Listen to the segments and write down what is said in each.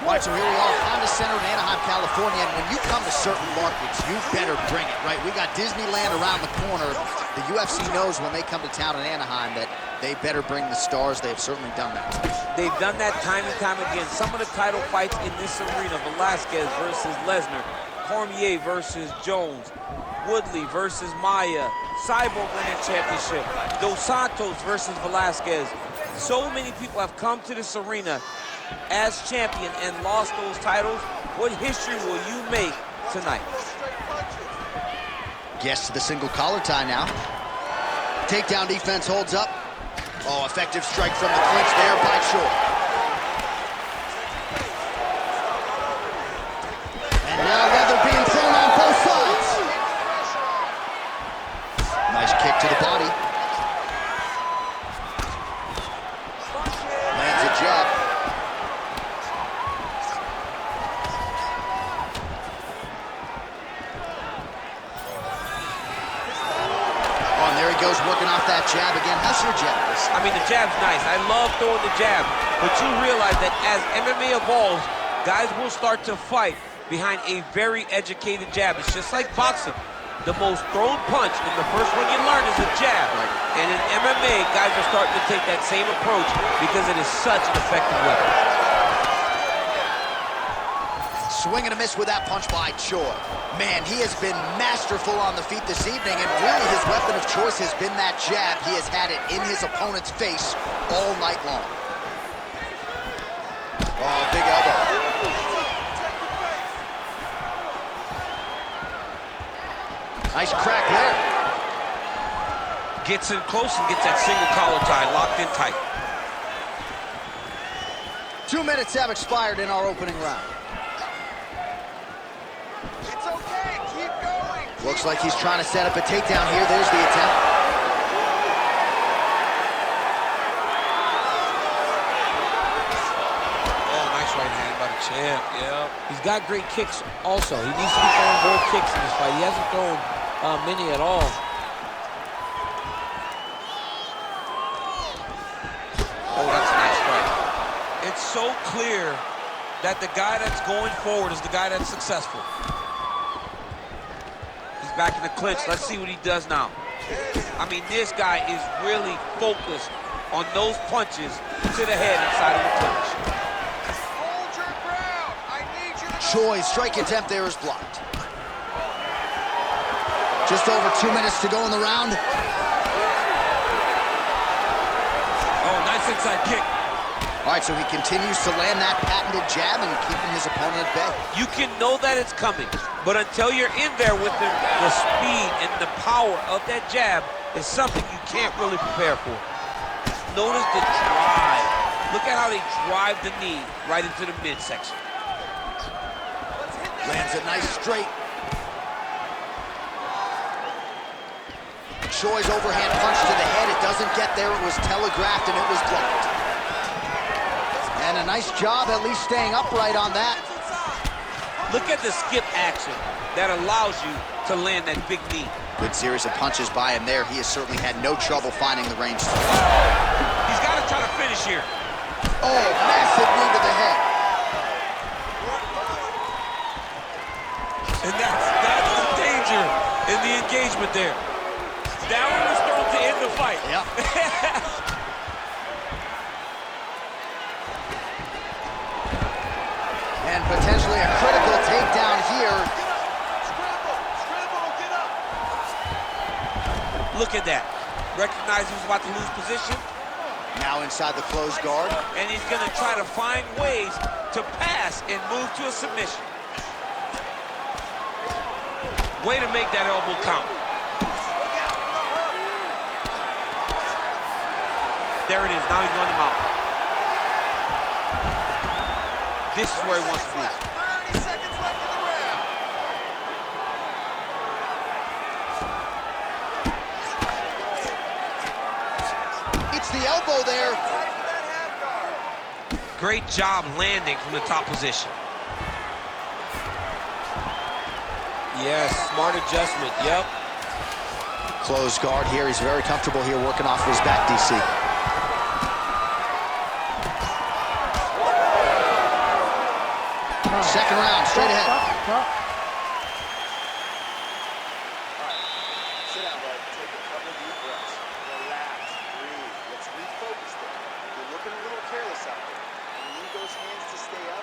All right, so here we are, Honda Center in Anaheim, California, and when you come to certain markets, you better bring it, right? We got Disneyland around the corner. The UFC knows when they come to town in Anaheim that they better bring the stars. They have certainly done that. They've done that time and time again. Some of the title fights in this arena, Velasquez versus Lesnar, Cormier versus Jones, Woodley versus Maia, Cyborg winning championship, Dos Santos versus Velasquez. So many people have come to this arena as champion and lost those titles. What history will you make tonight? Gets to the single collar tie now. Takedown defense holds up. Oh, effective strike from the clinch there by Choi. And now leather being thrown on both sides. Nice kick to the body. Lands a jab. Goes working off that jab again. How's your jab? I mean, the jab's nice. I love throwing the jab, but you realize that as MMA evolves, guys will start to fight behind a very educated jab. It's just like boxing. The most thrown punch and the first one you learn is a jab. Right. And in MMA, guys are starting to take that same approach because it is such an effective weapon. Swing and a miss with that punch by Choi. Man, he has been masterful on the feet this evening, and really his weapon of choice has been that jab. He has had it in his opponent's face all night long. Oh, big elbow. Nice crack there. Gets in close and gets that single collar tie locked in tight. 2 minutes have expired in our opening round. Looks like he's trying to set up a takedown here. There's the attempt. Oh, nice right hand by the champ, yeah. He's got great kicks also. He needs to be throwing more kicks in this fight. He hasn't thrown many at all. Oh, that's a nice strike. It's so clear that the guy that's going forward is the guy that's successful. Back in the clinch. Let's see what he does now. I mean, this guy is really focused on those punches to the head inside of the clinch. Hold your ground. I need you to... Choi's strike attempt there is blocked. Just over 2 minutes to go in the round. Oh, nice inside kick. All right, so he continues to land that patented jab and keeping his opponent at bay. You can know that it's coming, but until you're in there with the speed and the power of that jab is something you can't really prepare for. Notice the drive. Look at how they drive the knee right into the midsection. Lands a nice straight. Choi's overhand punch to the head. It doesn't get there. It was telegraphed and it was blocked. And a nice job at least staying upright on that. Look at the skip action that allows you to land that big knee. Good series of punches by him there. He has certainly had no trouble finding the range. He's got to try to finish here. Oh, massive knee to the head. And that's the danger in the engagement there. That one was thrown to end the fight. Yep. And potentially a critical takedown here. Scramble, get up. Look at that. Recognize he was about to lose position. Now inside the closed guard. And he's going to try to find ways to pass and move to a submission. Way to make that elbow count. There it is. Now he's running him out. This is where he wants to be. 30 seconds left in the round. It's the elbow there. Tighten that half guard. Great job landing from the top position. Yes, smart adjustment, yep. Closed guard here. He's very comfortable here working off of his back, DC. second round, straight ahead. Sit down, bud. Take a couple deep breaths. Relax. Breathe. Let's refocus there. You're looking a little careless out there. You need those hands to stay up.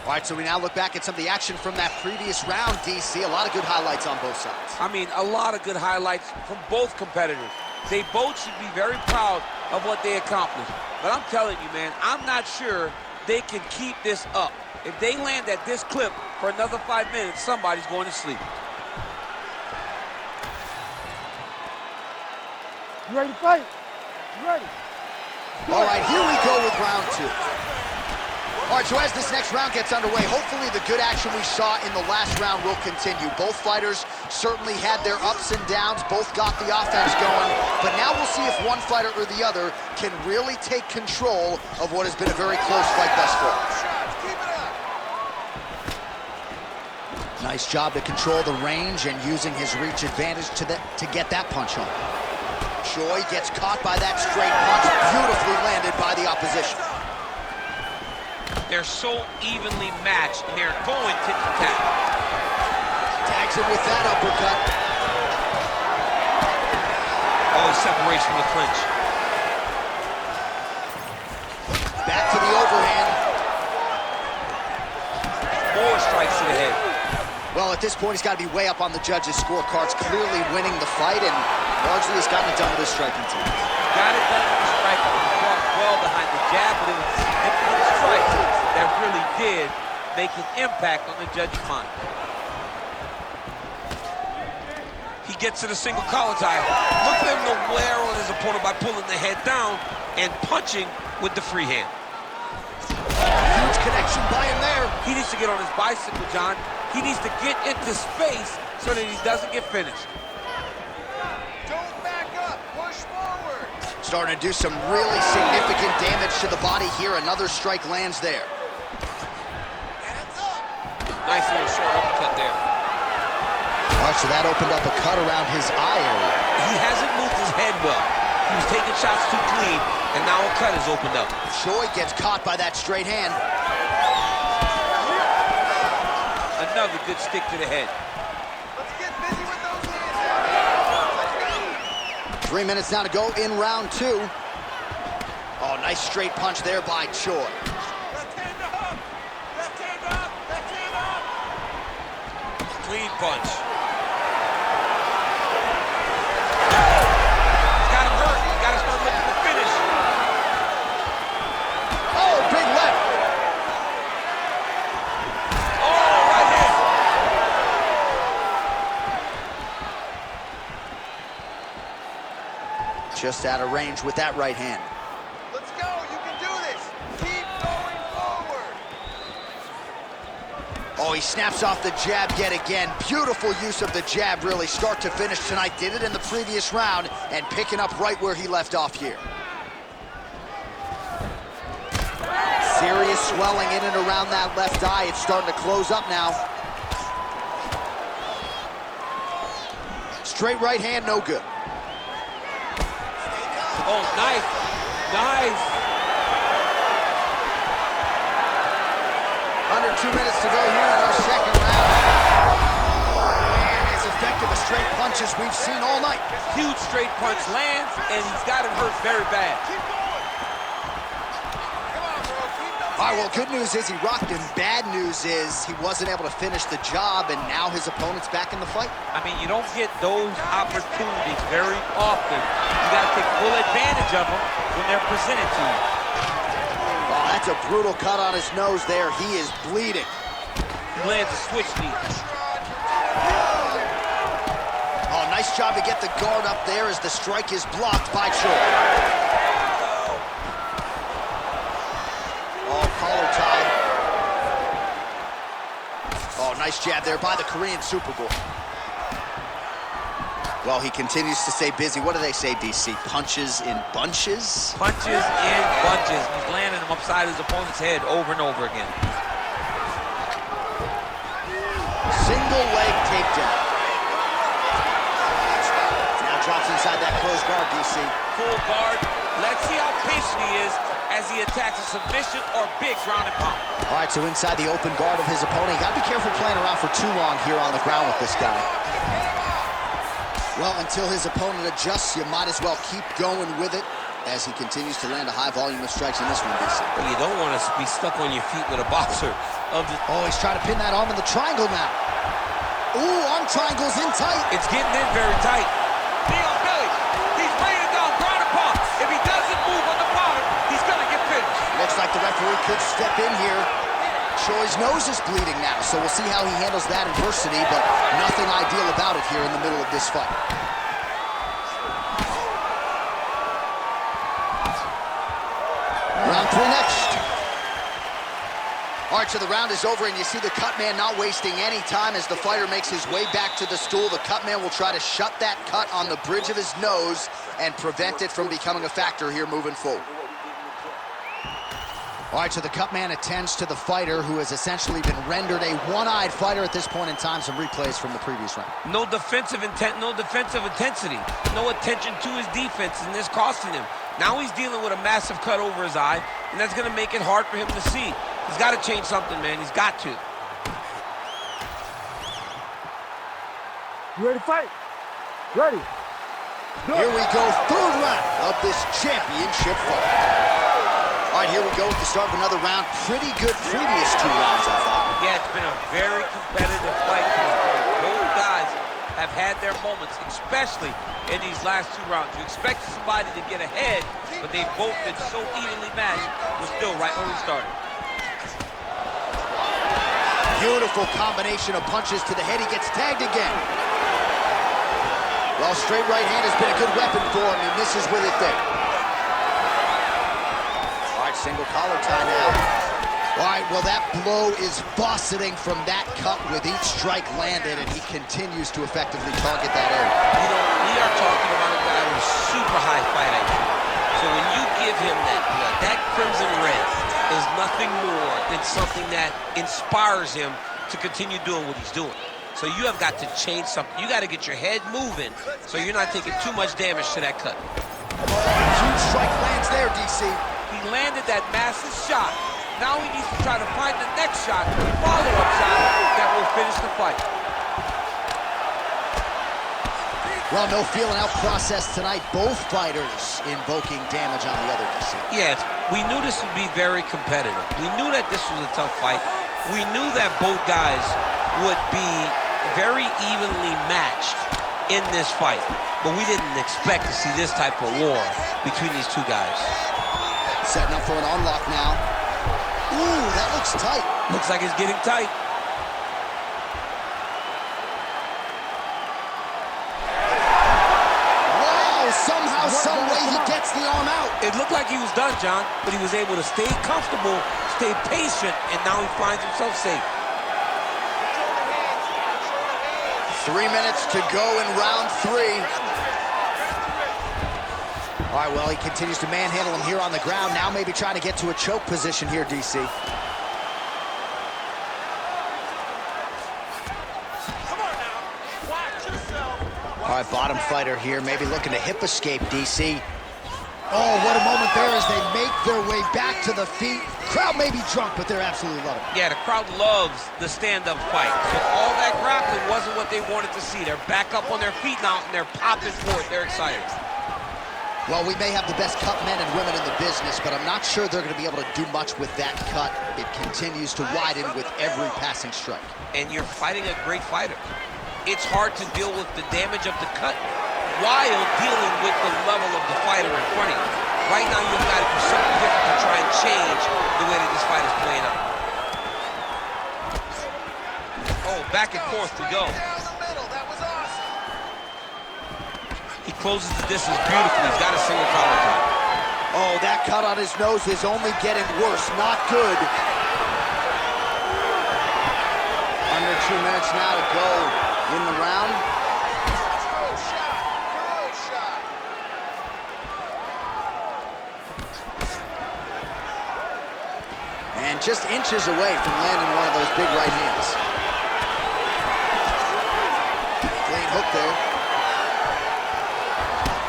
All right, so we now look back at some of the action from that previous round, DC. A lot of good highlights on both sides. I mean, a lot of good highlights from both competitors. They both should be very proud of what they accomplished. But I'm telling you, man, I'm not sure they can keep this up. If they land at this clip for another 5 minutes, somebody's going to sleep. You ready to fight? You ready? All right, here we go with round two. All right, so as this next round gets underway, hopefully the good action we saw in the last round will continue. Both fighters certainly had their ups and downs, both got the offense going, but now we'll see if one fighter or the other can really take control of what has been a very close fight thus far. Keep it up. Nice job to control the range and using his reach advantage to get that punch home. Choi gets caught by that straight punch, beautifully landed by the opposition. They're so evenly matched, and they're going tit-for-tat. Tags him with that uppercut. Oh, separation with clinch. Back to the overhand. More strikes to the head. Well, at this point, he's got to be way up on the judges' scorecards, clearly winning the fight, and largely has gotten it done with his striking team. Got it done with the strike. Blocked well behind the jab, but it was significant strikes that really did make an impact on the judge's mind. He gets to the single collar tie. Look at him to wear on his opponent by pulling the head down and punching with the free hand. Huge connection by him there. He needs to get on his bicycle, John. He needs to get into space so that he doesn't get finished. Don't back up. Push forward. Starting to do some really significant damage to the body here. Another strike lands there. Hands up. Nice little short uppercut there. All right, so that opened up a cut around his eye area. He hasn't moved his head well. He was taking shots too clean, and now a cut has opened up. Choi gets caught by that straight hand. Another good stick to the head. Let's get busy with those hands. 3 minutes now to go in round two. Oh, nice straight punch there by Choi. Left hand up. Left hand up. Left hand up. Clean punch. It's got him hurt. You got to start looking for finish. Oh, big left. Oh, right hand. Just out of range with that right hand. Let's go. You can do this. Keep going forward. Oh, he snaps off the jab yet again. Beautiful use of the jab, really, start to finish tonight. Did it in the previous round and picking up right where he left off here. Serious swelling in and around that left eye. It's starting to close up now. Straight right hand, no good. Oh, nice. Nice. Under 2 minutes to go here in our second round. And as effective a straight punch as we've seen all night. Huge straight punch lands, and he's got him hurt very bad. Keep going. Come on, bro. Keep those All right, well, hands good news is he rocked him. Bad news is he wasn't able to finish the job, and now his opponent's back in the fight. I mean, you don't get those opportunities very often. You got to take full advantage of them when they're presented to you. Oh, that's a brutal cut on his nose there. He is bleeding. He lands a switch knee. Oh, nice job to get the guard up there as the strike is blocked by Choi. Oh, collar tie. Oh, nice jab there by the Korean Superboy. Well, he continues to stay busy. What do they say, DC? Punches in bunches? Punches in bunches. He's landing them upside his opponent's head over and over again. Single leg takedown. Now drops inside that closed guard, DC. Full guard. Let's see how patient he is as he attacks a submission or big ground and pound. All right, so inside the open guard of his opponent. You gotta be careful playing around for too long here on the ground with this guy. Well, until his opponent adjusts, you might as well keep going with it as he continues to land a high volume of strikes in this one, DC. Well, you don't want to be stuck on your feet with a boxer. Oh, he's trying to pin that arm in the triangle now. Ooh, arm triangle's in tight. It's getting in very tight. Knee on belly. He's raining down ground and pound. If he doesn't move on the bottom, he's going to get finished. Looks like the referee could step in here. Choi's nose is bleeding now, so we'll see how he handles that adversity, but nothing ideal about it here in the middle of this fight. Round 3 next. All right, so the round is over, and you see the cut man not wasting any time as the fighter makes his way back to the stool. The cut man will try to shut that cut on the bridge of his nose and prevent it from becoming a factor here moving forward. All right, so the cut man attends to the fighter who has essentially been rendered a one-eyed fighter at this point in time. Some replays from the previous round. No defensive intent, no defensive intensity. No attention to his defense, and this costing him. Now he's dealing with a massive cut over his eye, and that's going to make it hard for him to see. He's got to change something, man. He's got to. You ready to fight? Ready. Here we go, third round of this championship fight. All right, here we go at the start of another round. Pretty good previous 2 rounds, I thought. Yeah, it's been a very competitive fight. Both guys have had their moments, especially in these last 2 rounds. You expect somebody to get ahead, but they've both been so evenly matched. We're still right where we started. Beautiful combination of punches to the head. He gets tagged again. Well, straight right hand has been a good weapon for him. He misses with it there. All right, single collar tie now. All right, well, that blow is bossing from that cut with each strike landed, and he continues to effectively target that area. You know, we are talking about a guy with super high fight IQ. So when you give him that blood, that crimson red is nothing more than something that inspires him to continue doing what he's doing. So you have got to change something. You got to get your head moving so you're not taking too much damage to that cut. Huge strike lands there, DC. He landed that massive shot. Now he needs to try to find the next shot, the follow-up shot that will finish the fight. Well, no feeling out process tonight. Both fighters invoking damage on the other, DC. Yes, we knew this would be very competitive. We knew that this was a tough fight. We knew that both guys would be very evenly matched in this fight. But we didn't expect to see this type of war between these 2 guys. Setting up for an unlock now. Ooh, that looks tight. Looks like it's getting tight. Wow, somehow, some way he gets the arm out. It looked like he was done, John, but he was able to stay comfortable, stay patient, and now he finds himself safe. 3 minutes to go in round 3. All right, well, he continues to manhandle him here on the ground. Now maybe trying to get to a choke position here, DC. Come on now. Watch yourself. All right, bottom fighter here, maybe looking to hip escape, DC. Oh, what a moment there as they make their way back to the feet. Crowd may be drunk, but they're absolutely loving it. Yeah, the crowd loves the stand-up fight. So all that grappling wasn't what they wanted to see. They're back up on their feet now, and they're popping for it. They're excited. Well, we may have the best cut men and women in the business, but I'm not sure they're going to be able to do much with that cut. It continues to widen with every passing strike. And you're fighting a great fighter. It's hard to deal with the damage of the cut while dealing with the level of the fighter in front of you. Right now, you've got to do something different to try and change the way that this fight is playing out. Oh, back and forth we go. He closes the distance beautifully. He's got a single collar tie. Oh, that cut on his nose is only getting worse. Not good. Under 2 minutes now to go in the round. Good shot. Good shot. And just inches away from landing one of those big right hands. Clean hook there.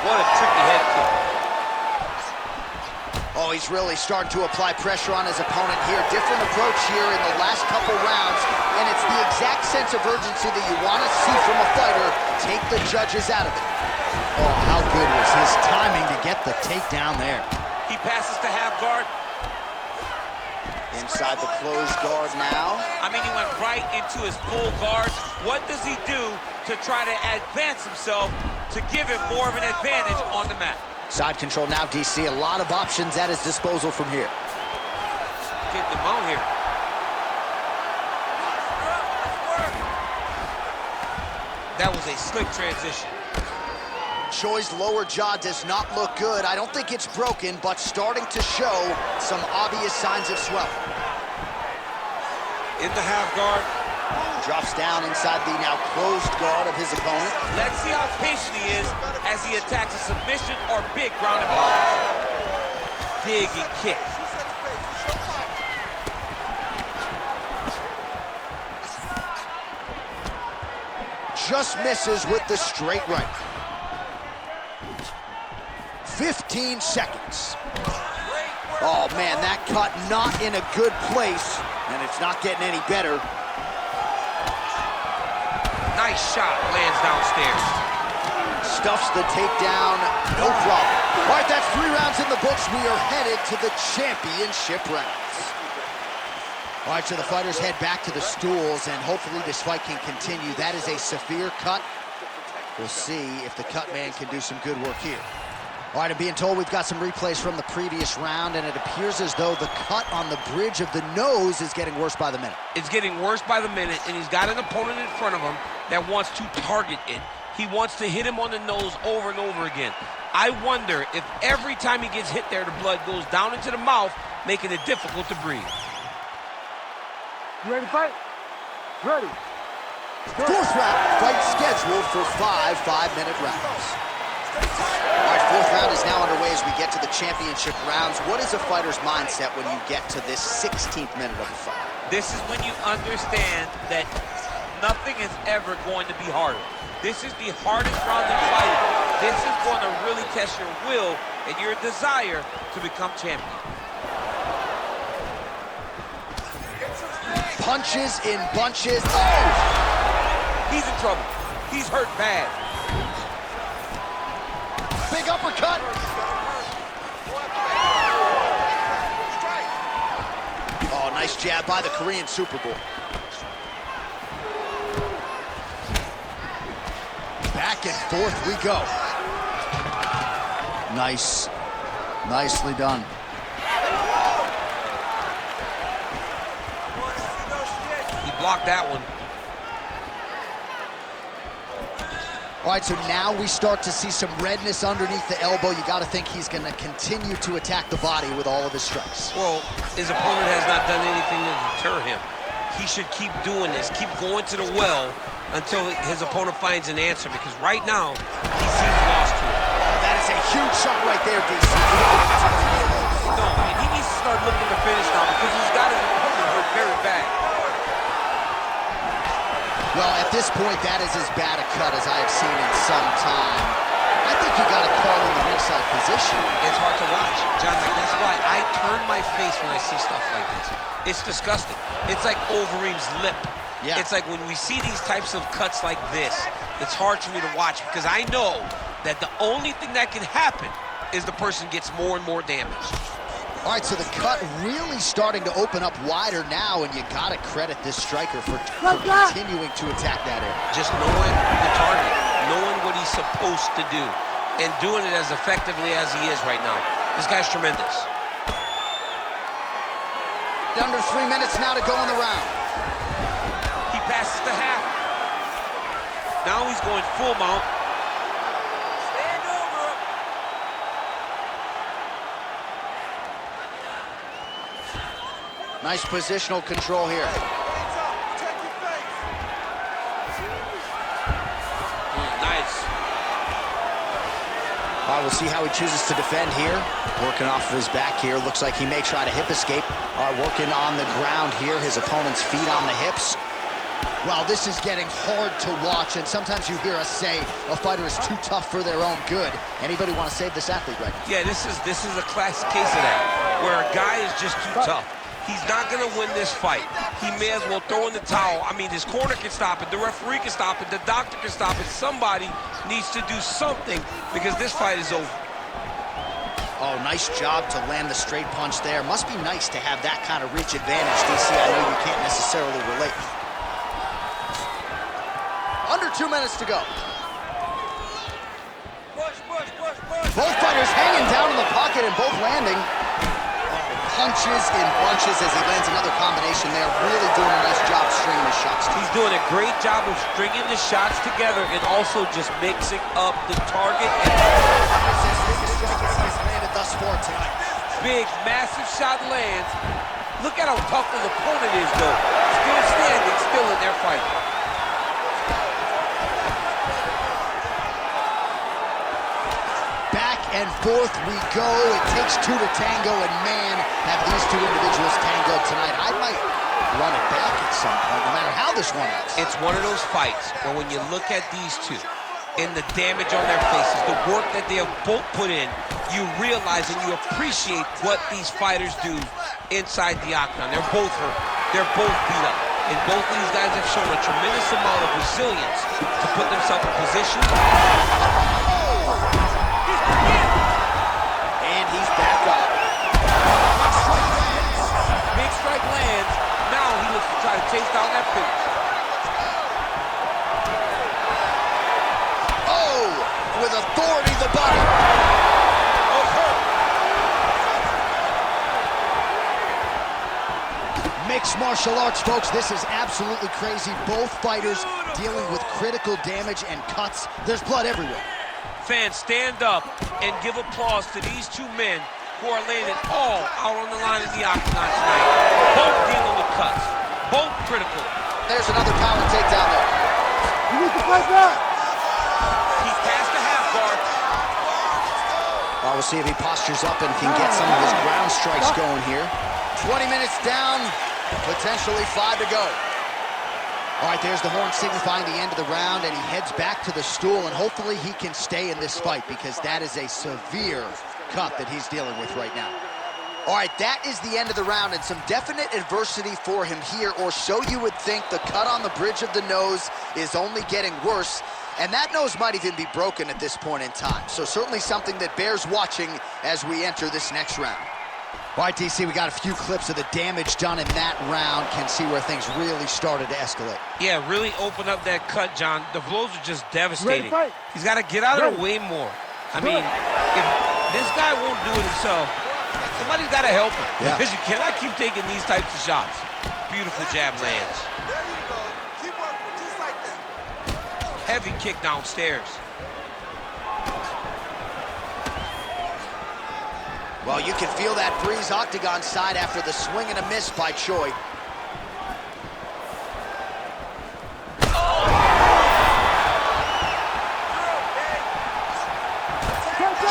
What a tricky head kick. Oh, Oh, he's really starting to apply pressure on his opponent here. Different approach here in the last couple rounds, and it's the exact sense of urgency that you want to see from a fighter. Take the judges out of it. Oh, how good was his timing to get the takedown there. He passes to half guard. Inside the closed guard now. I mean, he went right into his full guard. What does he do to try to advance himself to give him more of an advantage on the mat? Side control now, DC. A lot of options at his disposal from here. Get them out here. That was a slick transition. Choi's lower jaw does not look good. I don't think it's broken, but starting to show some obvious signs of swelling. In the half guard. Drops down inside the now closed guard of his opponent. Let's see how patient he is as he attacks a submission or big ground and pound. Dig and kick. Just misses with the straight right. 15 seconds. Oh man, that cut not in a good place, and it's not getting any better. Nice shot, lands downstairs. Stuffs the takedown, no problem. All right, that's 3 rounds in the books. We are headed to the championship rounds. All right, so the fighters head back to the stools, and hopefully this fight can continue. That is a severe cut. We'll see if the cut man can do some good work here. All right, I'm being told we've got some replays from the previous round, and it appears as though the cut on the bridge of the nose is getting worse by the minute. It's getting worse by the minute, and he's got an opponent in front of him that wants to target it. He wants to hit him on the nose over and over again. I wonder if every time he gets hit there, the blood goes down into the mouth, making it difficult to breathe. You ready to fight? Ready. Fourth round, fight scheduled for 5 5-minute rounds. All right, fourth round is now underway as we get to the championship rounds. What is a fighter's mindset when you get to this 16th minute of the fight? This is when you understand that nothing is ever going to be harder. This is the hardest round in fighting. This is going to really test your will and your desire to become champion. Punches in bunches. Oh! He's in trouble. He's hurt bad. Big uppercut. Oh, nice jab by the Korean Superboy. Back and forth we go. Nice. Nicely done. He blocked that one. All right, so now we start to see some redness underneath the elbow. You got to think he's going to continue to attack the body with all of his strikes. Well, his opponent has not done anything to deter him. He should keep doing this, keep going to the well until his opponent finds an answer, because right now, he seems lost to it. Oh, that is a huge shot right there, DC. No, and he needs to start looking to finish now because he's got his opponent hurt very bad. Well, at this point, that is as bad a cut as I have seen in some time. I think you got to call in the ringside position. It's hard to watch, John. Like, that's why I turn my face when I see stuff like this. It's disgusting. It's like Overeem's lip. Yeah. It's like when we see these types of cuts like this, it's hard for me to watch because I know that the only thing that can happen is the person gets more and more damaged. All right, so the cut really starting to open up wider now, and you got to credit this striker for continuing to attack that area. Just knowing the target, knowing what he's supposed to do, and doing it as effectively as he is right now. This guy's tremendous. Under 3 minutes now to go in the round. He passes the half. Now he's going full mount. Stand over. Nice positional control here. Nice. All right, we'll see how he chooses to defend here. Working off of his back here. Looks like he may try to hip escape. All right, working on the ground here. His opponent's feet on the hips. Well, this is getting hard to watch, and sometimes you hear us say a fighter is too tough for their own good. Anybody want to save this athlete right now? Yeah, this is a classic case of that, where a guy is just too tough. He's not going to win this fight. He may as well throw in the towel. I mean, his corner can stop it, the referee can stop it, the doctor can stop it. Somebody needs to do something because this fight is over. Oh, nice job to land the straight punch there. Must be nice to have that kind of reach advantage, DC. I know you can't necessarily relate. Under 2 minutes to go. Both fighters hanging down in the pocket and both landing. Punches in bunches as he lands another combination there. Really doing a nice job stringing his shots. He's doing a great job of stringing the shots together and also just mixing up the target. Thus far tonight. Big, massive shot lands. Look at how tough his opponent is, though. Still standing, still in their fight. Back and forth we go. It takes two to tango, and man, have these two individuals tangoed tonight. I might run it back at some point, no matter how this one ends. It's one of those fights where when you look at these two and the damage on their faces, the work that they have both put in, you realize and you appreciate what these fighters do inside the octagon. They're both hurt. They're both beat up. And both of these guys have shown a tremendous amount of resilience to put themselves in position. And he's back up. Big strike lands. Now he looks to try to chase down that finish. Oh, with authority, the body. Mixed martial arts, folks. This is absolutely crazy. Both fighters dealing with critical damage and cuts. There's blood everywhere. Fans, stand up and give applause to these two men who are laying it all out on the line in the octagon tonight. Both dealing with cuts, both critical. There's another power takedown there. You need to fight back. He's past the half guard. Well, we'll see if he postures up and can get some of his ground strikes going here. 20 minutes down, potentially 5 to go. All right, there's the horn signifying the end of the round, and he heads back to the stool, and hopefully he can stay in this fight because that is a severe cut that he's dealing with right now. All right, that is the end of the round, and some definite adversity for him here, or so you would think. The cut on the bridge of the nose is only getting worse, and that nose might even be broken at this point in time. So certainly something that bears watching as we enter this next round. All right, DC, we got a few clips of the damage done in that round. Can see where things really started to escalate. Yeah, really open up that cut, John. The blows are just devastating. Ready, fight. He's got to get out of the way more. I mean, if this guy won't do it himself, somebody's got to help him. Yeah. Because you cannot keep taking these types of shots. Beautiful jab lands. There you go. Keep working just like that. Heavy kick downstairs. Well, you can feel that breeze octagon side after the swing and a miss by Choi.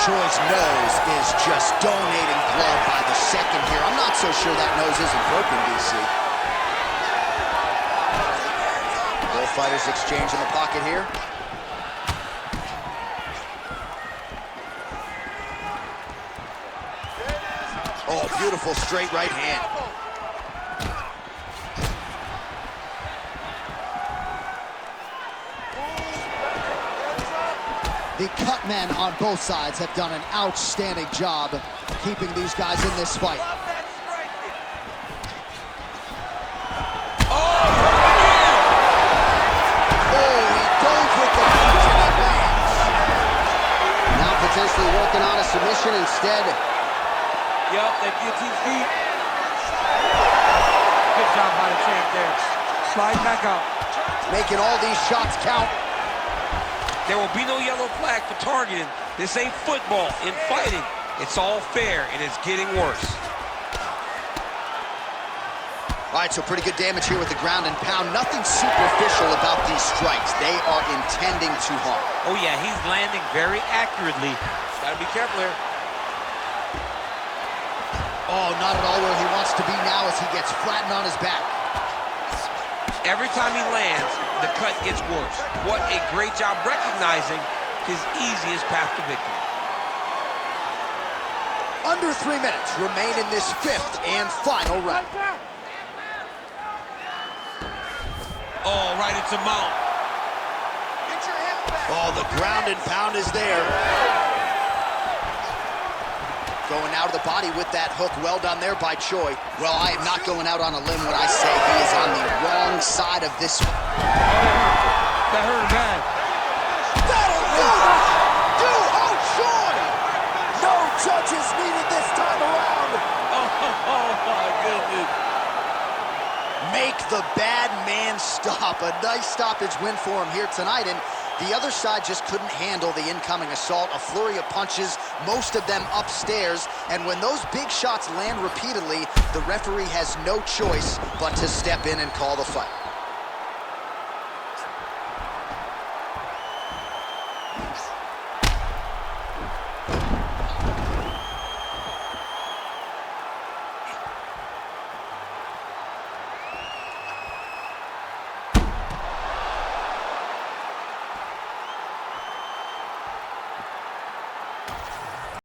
Choi's nose is just donating blood by the second here. I'm not so sure that nose isn't broken, DC. Both fighters exchange in the pocket here. Oh, beautiful straight right hand. The cut men on both sides have done an outstanding job keeping these guys in this fight. Oh, he dove with the punch and it lands. Now potentially working on a submission instead. Yup, that guillotine feet. Good job by the champ there. Slide back out. Making all these shots count. There will be no yellow flag for targeting. This ain't football. In fighting, it's all fair, and it's getting worse. All right, so pretty good damage here with the ground and pound. Nothing superficial about these strikes. They are intending to harm. Oh, yeah, he's landing very accurately. Gotta be careful here. Oh, not at all where he wants to be now as he gets flattened on his back. Every time he lands, the cut gets worse. What a great job recognizing his easiest path to victory. Under 3 minutes remain in this 5th and final round. Oh, right into Mount. Get your head back. Oh, the ground and pound is there. Going out of the body with that hook. Well done there by Choi. Well, I am not going out on a limb when I say he is on the wrong side of this. That hurt bad. That'll do it! Doohochoi! No judges needed this time around. Oh, my goodness. Make the bad man stop. A nice stoppage win for him here tonight, and the other side just couldn't handle the incoming assault. A flurry of punches, most of them upstairs, and when those big shots land repeatedly, the referee has no choice but to step in and call the fight.